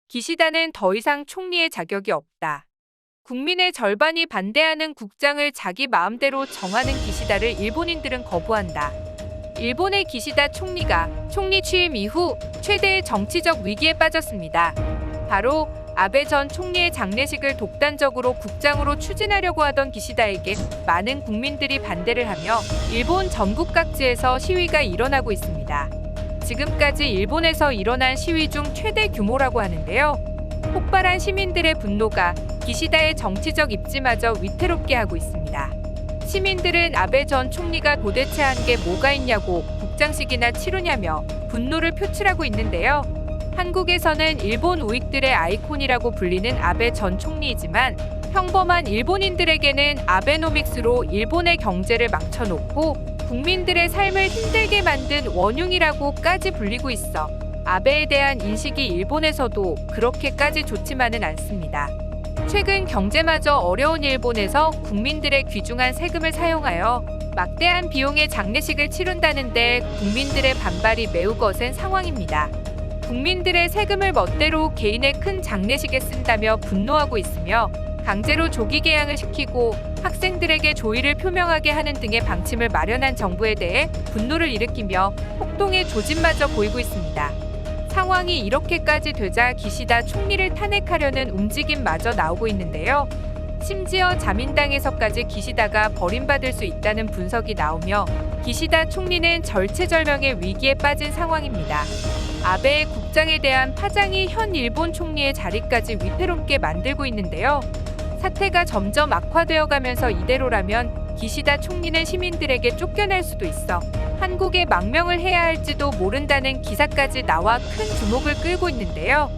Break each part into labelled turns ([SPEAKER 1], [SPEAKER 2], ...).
[SPEAKER 1] 기시다는 더 이상 총리의 자격이 없다. 국민의 절반이 반대하는 국장을 자기 마음대로 정하는 기시다를 일본인들은 거부한다. 일본의 기시다 총리가 총리 취임 이후 최대의 정치적 위기에 빠졌습니다. 바로 아베 전 총리의 장례식을 독단적으로 국장으로 추진하려고 하던 기시다에게 많은 국민들이 반대를 하며 일본 전국 각지에서 시위가 일어나고 있습니다. 지금까지 일본에서 일어난 시위 중 최대 규모라고 하는데요. 폭발한 시민들의 분노가 기시다의 정치적 입지마저 위태롭게 하고 있습니다. 시민들은 아베 전 총리가 도대체 한 게 뭐가 있냐고 국장식이나 치르냐며 분노를 표출하고 있는데요. 한국에서는 일본 우익들의 아이콘이라고 불리는 아베 전 총리이지만 평범한 일본인들에게는 아베노믹스로 일본의 경제를 망쳐놓고 국민들의 삶을 힘들게 만든 원흉이라고까지 불리고 있어 아베에 대한 인식이 일본에서도 그렇게까지 좋지만은 않습니다. 최근 경제마저 어려운 일본에서 국민들의 귀중한 세금을 사용하여 막대한 비용의 장례식을 치른다는데 국민들의 반발이 매우 거센 상황입니다. 국민들의 세금을 멋대로 개인의 큰 장례식에 쓴다며 분노하고 있으며 강제로 조기 개양을 시키고 학생들에게 조의를 표명하게 하는 등의 방침을 마련한 정부에 대해 분노를 일으키며 폭동의 조짐마저 보이고 있습니다. 상황이 이렇게까지 되자 기시다 총리를 탄핵하려는 움직임마저 나오고 있는데요. 심지어 자민당에서까지 기시다가 버림받을 수 있다는 분석이 나오며 기시다 총리는 절체절명의 위기에 빠진 상황입니다. 아베의 국장에 대한 파장이 현 일본 총리의 자리까지 위태롭게 만들고 있는데요. 사태가 점점 악화되어 가면서 이대로라면 기시다 총리는 시민들에게 쫓겨날 수도 있어 한국에 망명을 해야 할지도 모른다는 기사까지 나와 큰 주목을 끌고 있는데요.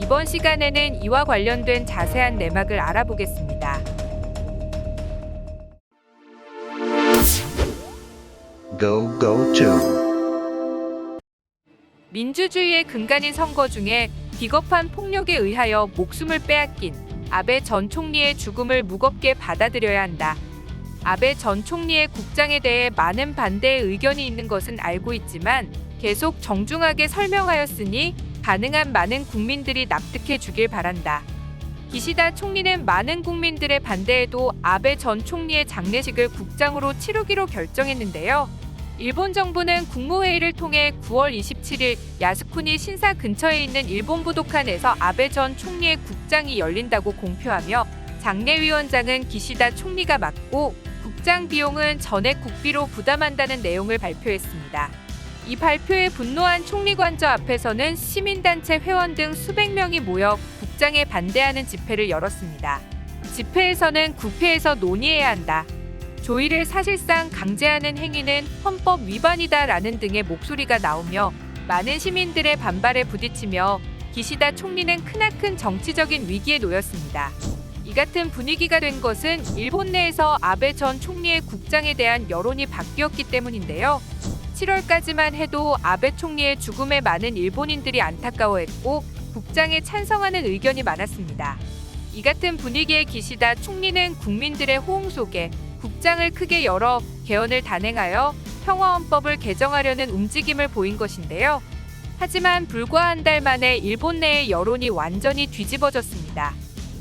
[SPEAKER 1] 이번 시간에는 이와 관련된 자세한 내막을 알아보겠습니다.
[SPEAKER 2] Go to.
[SPEAKER 1] 민주주의의 근간인 선거 중에 비겁한 폭력에 의하여 목숨을 빼앗긴 아베 전 총리의 죽음을 무겁게 받아들여야 한다. 아베 전 총리의 국장에 대해 많은 반대의 의견이 있는 것은 알고 있지만 계속 정중하게 설명하였으니 가능한 많은 국민들이 납득해 주길 바란다. 기시다 총리는 많은 국민들의 반대에도 아베 전 총리의 장례식을 국장으로 치르기로 결정했는데요. 일본 정부는 국무회의를 통해 9월 27일 야스쿠니 신사 근처에 있는 일본 부도칸에서 아베 전 총리의 국장이 열린다고 공표하며 장례위원장은 기시다 총리가 맡고 국장 비용은 전액 국비로 부담한다는 내용을 발표했습니다. 이 발표에 분노한 총리 관저 앞에서는 시민단체 회원 등 수백 명이 모여 국장에 반대하는 집회를 열었습니다. 집회에서는 국회에서 논의해야 한다. 조의를 사실상 강제하는 행위는 헌법 위반이다라는 등의 목소리가 나오며 많은 시민들의 반발에 부딪히며 기시다 총리는 크나큰 정치적인 위기에 놓였습니다. 이 같은 분위기가 된 것은 일본 내에서 아베 전 총리의 국장에 대한 여론이 바뀌었기 때문인데요. 7월까지만 해도 아베 총리의 죽음에 많은 일본인들이 안타까워했고 국장에 찬성하는 의견이 많았습니다. 이 같은 분위기에 기시다 총리는 국민들의 호응 속에 국장을 크게 열어 개헌을 단행하여 평화헌법을 개정하려는 움직임을 보인 것인데요. 하지만 불과 한 달 만에 일본 내의 여론이 완전히 뒤집어졌습니다.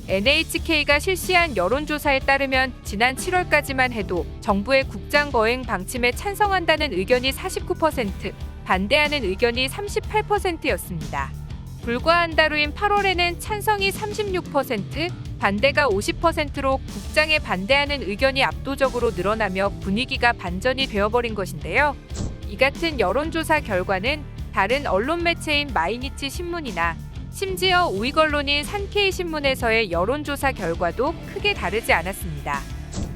[SPEAKER 1] NHK가 실시한 여론조사에 따르면 지난 7월까지만 해도 정부의 국장 거행 방침에 찬성한다는 의견이 49%, 반대하는 의견이 38%였습니다. 불과 한 달 후인 8월에는 찬성이 36%, 반대가 50%로 국장에 반대하는 의견이 압도적으로 늘어나며 분위기가 반전이 되어버린 것인데요. 이 같은 여론조사 결과는 다른 언론 매체인 마이니치 신문이나 심지어 우익 언론인 산케이 신문에서의 여론조사 결과도 크게 다르지 않았습니다.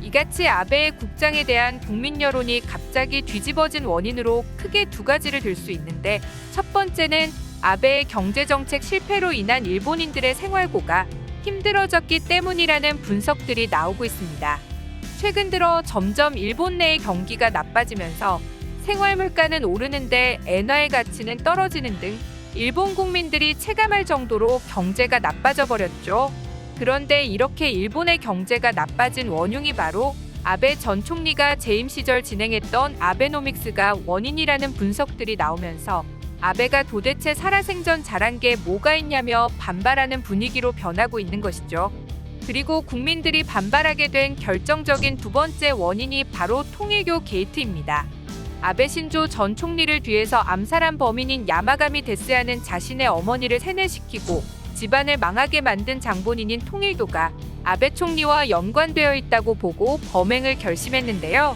[SPEAKER 1] 이같이 아베의 국장에 대한 국민 여론이 갑자기 뒤집어진 원인으로 크게 두 가지를 들 수 있는데, 첫 번째는 아베의 경제정책 실패로 인한 일본인들의 생활고가 힘들어졌기 때문이라는 분석들이 나오고 있습니다. 최근 들어 점점 일본 내의 경기가 나빠지면서 생활 물가는 오르는데 엔화의 가치는 떨어지는 등 일본 국민들이 체감할 정도로 경제가 나빠져 버렸죠. 그런데 이렇게 일본의 경제가 나빠진 원흉이 바로 아베 전 총리가 재임 시절 진행했던 아베노믹스가 원인이라는 분석들이 나오면서 아베가 도대체 살아생전 잘한 게 뭐가 있냐며 반발하는 분위기로 변하고 있는 것이죠. 그리고 국민들이 반발하게 된 결정적인 두 번째 원인이 바로 통일교 게이트입니다. 아베 신조 전 총리를 뒤에서 암살한 범인인 야마가미 데스야는 자신의 어머니를 세뇌시키고 집안을 망하게 만든 장본인인 통일교가 아베 총리와 연관되어 있다고 보고 범행을 결심했는데요.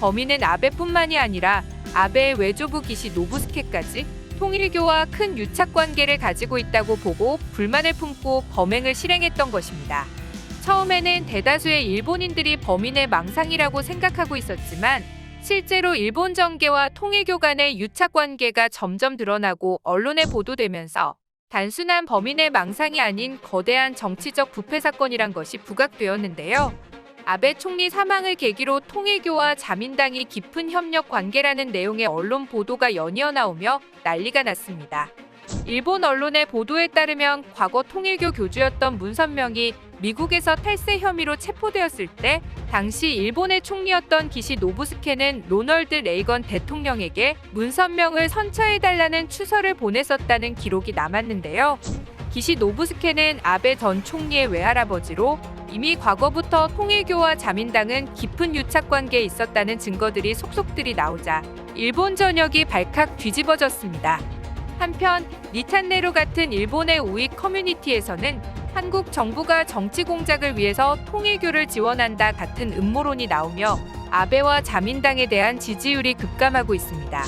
[SPEAKER 1] 범인은 아베뿐만이 아니라 아베의 외조부 기시 노부스케까지 통일교와 큰 유착관계를 가지고 있다고 보고 불만을 품고 범행을 실행했던 것입니다. 처음에는 대다수의 일본인들이 범인의 망상이라고 생각하고 있었지만 실제로 일본 정계와 통일교 간의 유착관계가 점점 드러나고 언론에 보도되면서 단순한 범인의 망상이 아닌 거대한 정치적 부패 사건이란 것이 부각되었는데요. 아베 총리 사망을 계기로 통일교와 자민당이 깊은 협력 관계라는 내용의 언론 보도가 연이어 나오며 난리가 났습니다. 일본 언론의 보도에 따르면 과거 통일교 교주였던 문선명이 미국에서 탈세 혐의로 체포되었을 때 당시 일본의 총리였던 기시 노부스케는 로널드 레이건 대통령에게 문선명을 선처해달라는 추서를 보냈었다는 기록이 남았는데요. 기시 노부스케는 아베 전 총리의 외할아버지로 이미 과거부터 통일교와 자민당은 깊은 유착관계에 있었다는 증거들이 속속들이 나오자 일본 전역이 발칵 뒤집어졌습니다. 한편 니탄네루 같은 일본의 우익 커뮤니티에서는 한국 정부가 정치 공작을 위해서 통일교를 지원한다 같은 음모론이 나오며 아베와 자민당에 대한 지지율이 급감하고 있습니다.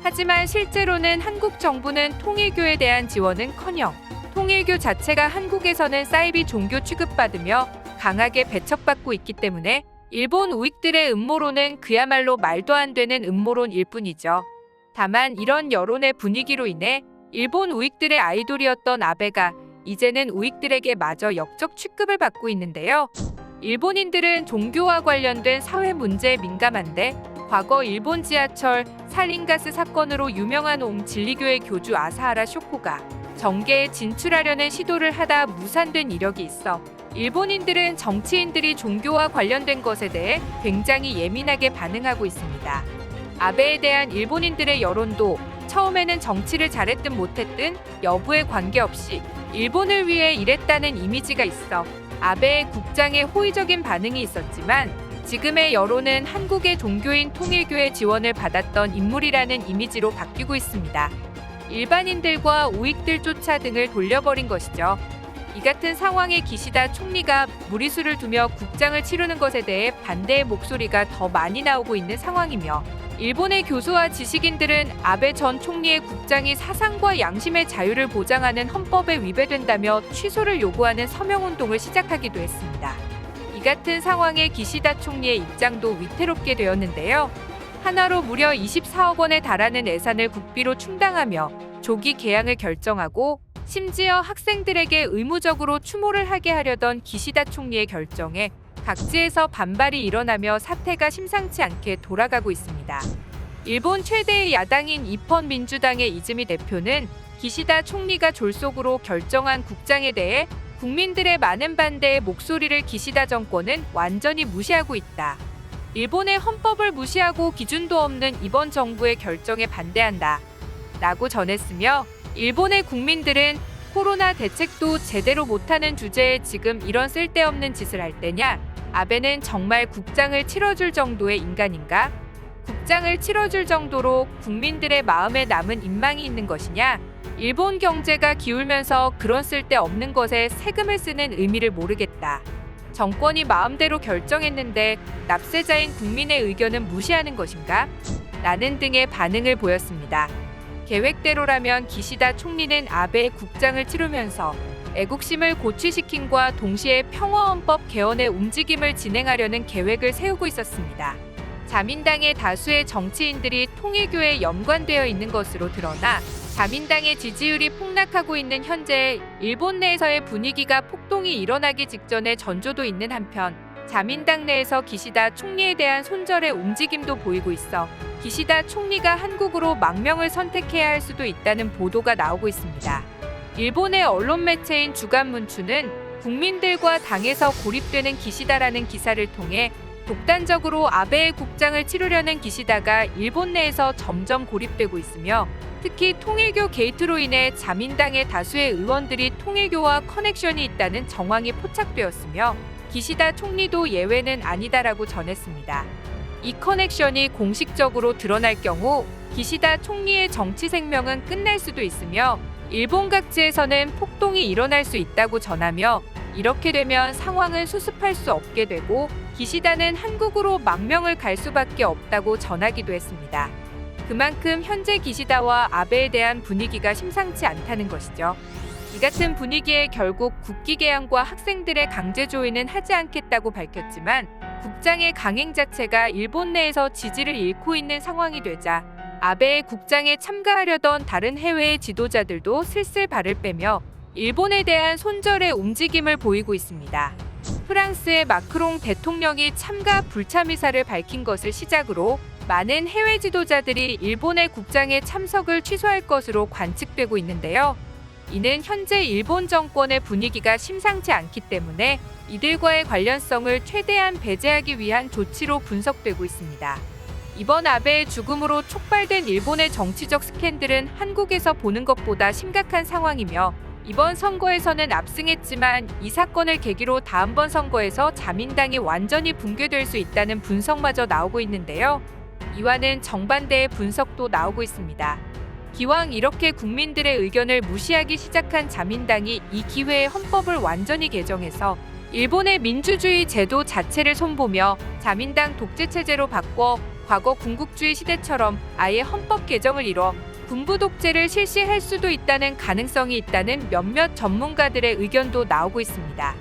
[SPEAKER 1] 하지만 실제로는 한국 정부는 통일교에 대한 지원은커녕 통일교 자체가 한국에서는 사이비 종교 취급받으며 강하게 배척받고 있기 때문에 일본 우익들의 음모론은 그야말로 말도 안 되는 음모론일 뿐이죠. 다만 이런 여론의 분위기로 인해 일본 우익들의 아이돌이었던 아베가 이제는 우익들에게 마저 역적 취급을 받고 있는데요. 일본인들은 종교와 관련된 사회 문제에 민감한데 과거 일본 지하철 살인가스 사건으로 유명한 옹 진리교의 교주 아사하라 쇼코가 정계에 진출하려는 시도를 하다 무산된 이력이 있어 일본인들은 정치인들이 종교와 관련된 것에 대해 굉장히 예민하게 반응하고 있습니다. 아베에 대한 일본인들의 여론도 처음에는 정치를 잘했든 못했든 여부에 관계없이 일본을 위해 일했다는 이미지가 있어 아베의 국장에 호의적인 반응이 있었지만 지금의 여론은 한국의 종교인 통일교의 지원을 받았던 인물이라는 이미지로 바뀌고 있습니다. 일반인들과 우익들 쫓아 등을 돌려버린 것이죠. 이 같은 상황에 기시다 총리가 무리수를 두며 국장을 치르는 것에 대해 반대의 목소리가 더 많이 나오고 있는 상황이며 일본의 교수와 지식인들은 아베 전 총리의 국장이 사상과 양심의 자유를 보장하는 헌법에 위배된다며 취소를 요구하는 서명운동을 시작하기도 했습니다. 이 같은 상황에 기시다 총리의 입장도 위태롭게 되었는데요. 하나로 무려 24억 원에 달하는 예산을 국비로 충당하며 조기 개항을 결정하고 심지어 학생들에게 의무적으로 추모를 하게 하려던 기시다 총리의 결정에 각지에서 반발이 일어나며 사태가 심상치 않게 돌아가고 있습니다. 일본 최대의 야당인 이펀 민주당의 이즈미 대표는 기시다 총리가 졸속으로 결정한 국장에 대해 국민들의 많은 반대의 목소리를 기시다 정권은 완전히 무시하고 있다. 일본의 헌법을 무시하고 기준도 없는 이번 정부의 결정에 반대한다. 라고 전했으며 일본의 국민들은 코로나 대책도 제대로 못하는 주제에 지금 이런 쓸데없는 짓을 할 때냐? 아베는 정말 국장을 치러줄 정도의 인간인가? 국장을 치러줄 정도로 국민들의 마음에 남은 인망이 있는 것이냐? 일본 경제가 기울면서 그런 쓸데없는 것에 세금을 쓰는 의미를 모르겠다. 정권이 마음대로 결정했는데 납세자인 국민의 의견은 무시하는 것인가? 라는 등의 반응을 보였습니다. 계획대로라면 기시다 총리는 아베의 국장을 치르면서 애국심을 고취시킴과 동시에 평화헌법 개헌의 움직임을 진행하려는 계획을 세우고 있었습니다. 자민당의 다수의 정치인들이 통일교에 연관되어 있는 것으로 드러나 자민당의 지지율이 폭락하고 있는 현재 일본 내에서의 분위기가 폭동이 일어나기 직전에 전조도 있는 한편 자민당 내에서 기시다 총리에 대한 손절의 움직임도 보이고 있어 기시다 총리가 한국으로 망명을 선택해야 할 수도 있다는 보도가 나오고 있습니다. 일본의 언론 매체인 주간 문춘은 국민들과 당에서 고립되는 기시다라는 기사를 통해 독단적으로 아베의 국장을 치르려는 기시다가 일본 내에서 점점 고립되고 있으며 특히 통일교 게이트로 인해 자민당의 다수의 의원들이 통일교와 커넥션이 있다는 정황이 포착되었으며 기시다 총리도 예외는 아니다라고 전했습니다. 이 커넥션이 공식적으로 드러날 경우 기시다 총리의 정치 생명은 끝날 수도 있으며 일본 각지에서는 폭동이 일어날 수 있다고 전하며 이렇게 되면 상황은 수습할 수 없게 되고 기시다는 한국으로 망명을 갈 수밖에 없다고 전하기도 했습니다. 그만큼 현재 기시다와 아베에 대한 분위기가 심상치 않다는 것이죠. 이 같은 분위기에 결국 국기 개항과 학생들의 강제 조인은 하지 않겠다고 밝혔지만 국장의 강행 자체가 일본 내에서 지지를 잃고 있는 상황이 되자 아베의 국장에 참가하려던 다른 해외의 지도자들도 슬슬 발을 빼며 일본에 대한 손절의 움직임을 보이고 있습니다. 프랑스의 마크롱 대통령이 참가 불참 의사를 밝힌 것을 시작으로 많은 해외 지도자들이 일본의 국장의 참석을 취소할 것으로 관측되고 있는데요. 이는 현재 일본 정권의 분위기가 심상치 않기 때문에 이들과의 관련성을 최대한 배제하기 위한 조치로 분석되고 있습니다. 이번 아베의 죽음으로 촉발된 일본의 정치적 스캔들은 한국에서 보는 것보다 심각한 상황이며 이번 선거에서는 압승했지만 이 사건을 계기로 다음번 선거에서 자민당이 완전히 붕괴될 수 있다는 분석마저 나오고 있는데요. 이와는 정반대의 분석도 나오고 있습니다. 기왕 이렇게 국민들의 의견을 무시하기 시작한 자민당이 이 기회에 헌법을 완전히 개정해서 일본의 민주주의 제도 자체를 손보며 자민당 독재체제로 바꿔 과거 군국주의 시대처럼 아예 헌법 개정을 이뤄 군부 독재를 실시할 수도 있다는 가능성이 있다는 몇몇 전문가들의 의견도 나오고 있습니다.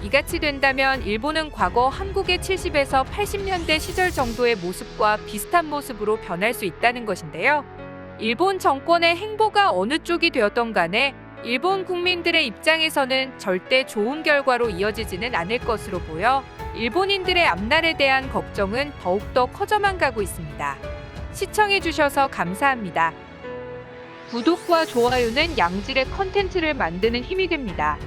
[SPEAKER 1] 이같이 된다면 일본은 과거 한국의 70에서 80년대 시절 정도의 모습과 비슷한 모습으로 변할 수 있다는 것인데요. 일본 정권의 행보가 어느 쪽이 되었던 간에 일본 국민들의 입장에서는 절대 좋은 결과로 이어지지는 않을 것으로 보여 일본인들의 앞날에 대한 걱정은 더욱더 커져만 가고 있습니다. 시청해주셔서 감사합니다. 구독과 좋아요는 양질의 컨텐츠를 만드는 힘이 됩니다.